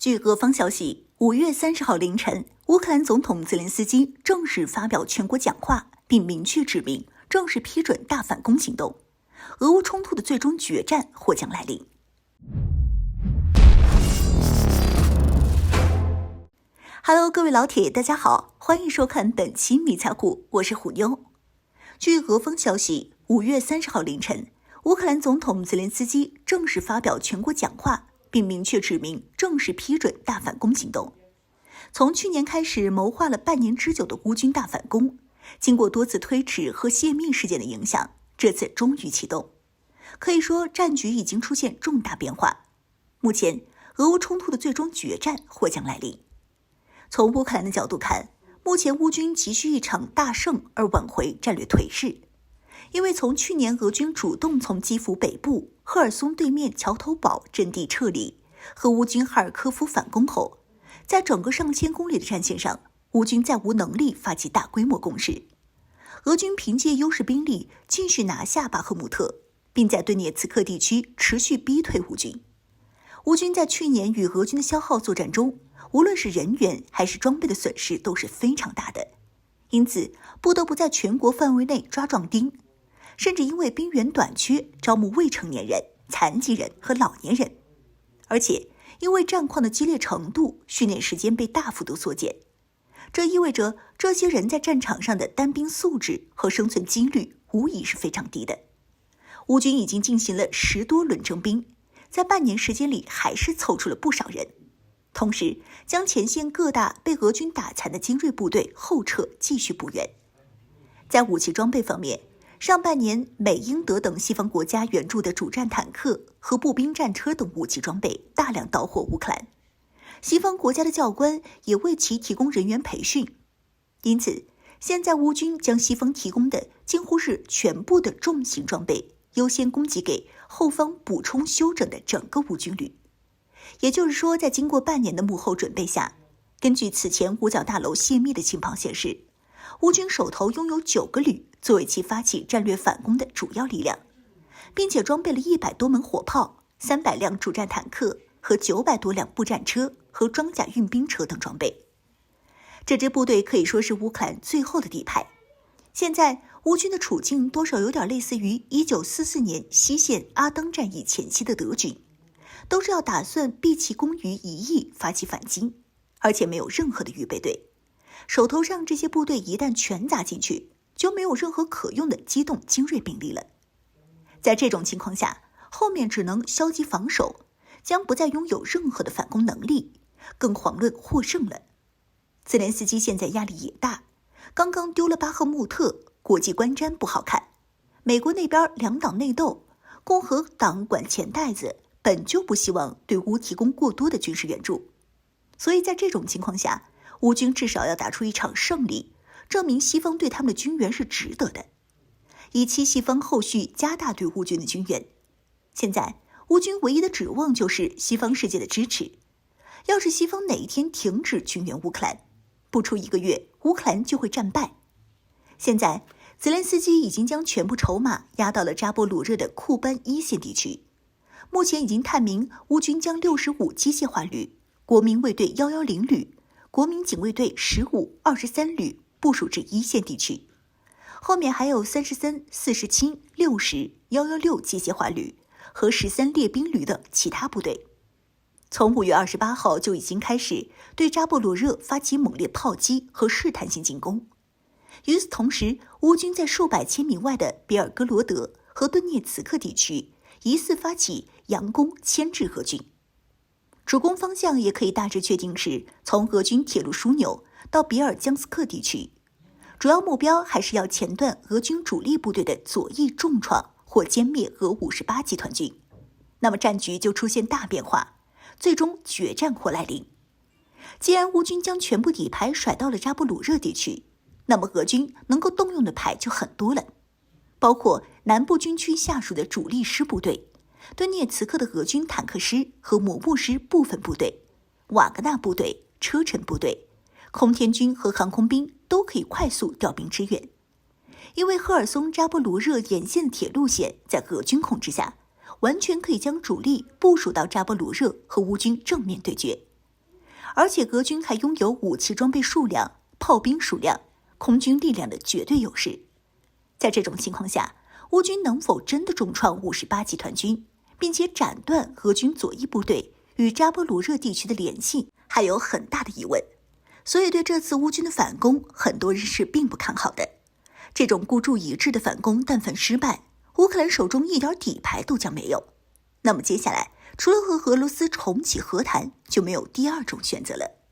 据俄方消息，5月30号凌晨，乌克兰总统泽连斯基正式发表全国讲话，并明确指明正式批准大反攻行动。俄乌冲突的最终决战或将来临。Hello， 各位老铁，大家好，欢迎收看本期迷彩虎，我是虎妞。据俄方消息，5月30号凌晨，乌克兰总统泽连斯基正式发表全国讲话，并明确指明正式批准大反攻行动。从去年开始谋划了半年之久的乌军大反攻，经过多次推迟和泄密事件的影响，这次终于启动。可以说，战局已经出现重大变化。目前，俄乌冲突的最终决战或将来临。从乌克兰的角度看，目前乌军急需一场大胜而挽回战略颓势。因为从去年俄军主动从基辅北部、赫尔松对面桥头堡阵地撤离，和乌军哈尔科夫反攻后，在整个上千公里的战线上，乌军再无能力发起大规模攻势。俄军凭借优势兵力继续拿下巴赫穆特，并在顿涅茨克地区持续逼退乌军。乌军在去年与俄军的消耗作战中，无论是人员还是装备的损失都是非常大的，因此不得不在全国范围内抓壮丁，甚至因为兵源短缺，招募未成年人、残疾人和老年人。而且因为战况的激烈程度，训练时间被大幅度缩减，这意味着这些人在战场上的单兵素质和生存几率无疑是非常低的。乌军已经进行了10多轮征兵，在半年时间里还是凑出了不少人，同时将前线各大被俄军打残的精锐部队后撤继续补援。在武器装备方面，上半年美英德等西方国家援助的主战坦克和步兵战车等武器装备大量到货乌克兰，西方国家的教官也为其提供人员培训。因此，现在乌军将西方提供的几乎是全部的重型装备优先供给给后方补充休整的整个乌军旅。也就是说，在经过半年的幕后准备下，根据此前五角大楼泄密的情报显示，乌军手头拥有9个旅作为其发起战略反攻的主要力量，并且装备了100多门火炮、300辆主战坦克和900多辆步战车和装甲运兵车等装备。这支部队可以说是乌克兰最后的底牌。现在乌军的处境多少有点类似于1944年西线阿登战役前夕的德军，都是要打算毕其功于一役发起反击，而且没有任何的预备队。手头上这些部队一旦全砸进去，就没有任何可用的机动精锐兵力了。在这种情况下，后面只能消极防守，将不再拥有任何的反攻能力，更遑论获胜了。泽连斯基现在压力也大，刚刚丢了巴赫穆特，国际观瞻不好看。美国那边两党内斗，共和党管钱袋子，本就不希望对乌提供过多的军事援助，所以在这种情况下，乌军至少要打出一场胜利，证明西方对他们的军援是值得的，以期西方后续加大对乌军的军援。现在乌军唯一的指望就是西方世界的支持，要是西方哪一天停止军援乌克兰，不出1个月，乌克兰就会战败。现在泽连斯基已经将全部筹码压到了扎波鲁热的库班一线地区，目前已经探明乌军将65机械化旅、国民卫队110旅、国民警卫队15、23旅部署至一线地区，后面还有33、47、60、116机械化旅和13列兵旅等其他部队。从5月28号就已经开始对扎波罗热发起猛烈炮击和试探性进攻。与此同时，乌军在数百千米外的别尔哥罗德和顿涅茨克地区疑似发起佯攻牵制俄军，主攻方向也可以大致确定是从俄军铁路枢纽到比尔江斯克地区，主要目标还是要前断俄军主力部队的左翼重创或歼灭俄58集团军。那么战局就出现大变化，最终决战或来临。既然乌军将全部底牌甩到了扎波鲁热地区，那么俄军能够动用的牌就很多了，包括南部军区下属的主力师部队、顿涅茨克的俄军坦克师和摩步师部分部队、瓦格纳部队、车臣部队、空天军和航空兵都可以快速调兵支援。因为赫尔松扎波罗热沿线的铁路线在俄军控制下，完全可以将主力部署到扎波罗热和乌军正面对决。而且俄军还拥有武器装备数量、炮兵数量、空军力量的绝对优势。在这种情况下，乌军能否真的重创58集团军，并且斩断俄军左翼部队与扎波罗热地区的联系，还有很大的疑问。所以对这次乌军的反攻，很多人是并不看好的。这种孤注一掷的反攻，但凡失败，乌克兰手中一点底牌都将没有。那么接下来，除了和俄罗斯重启和谈，就没有第二种选择了。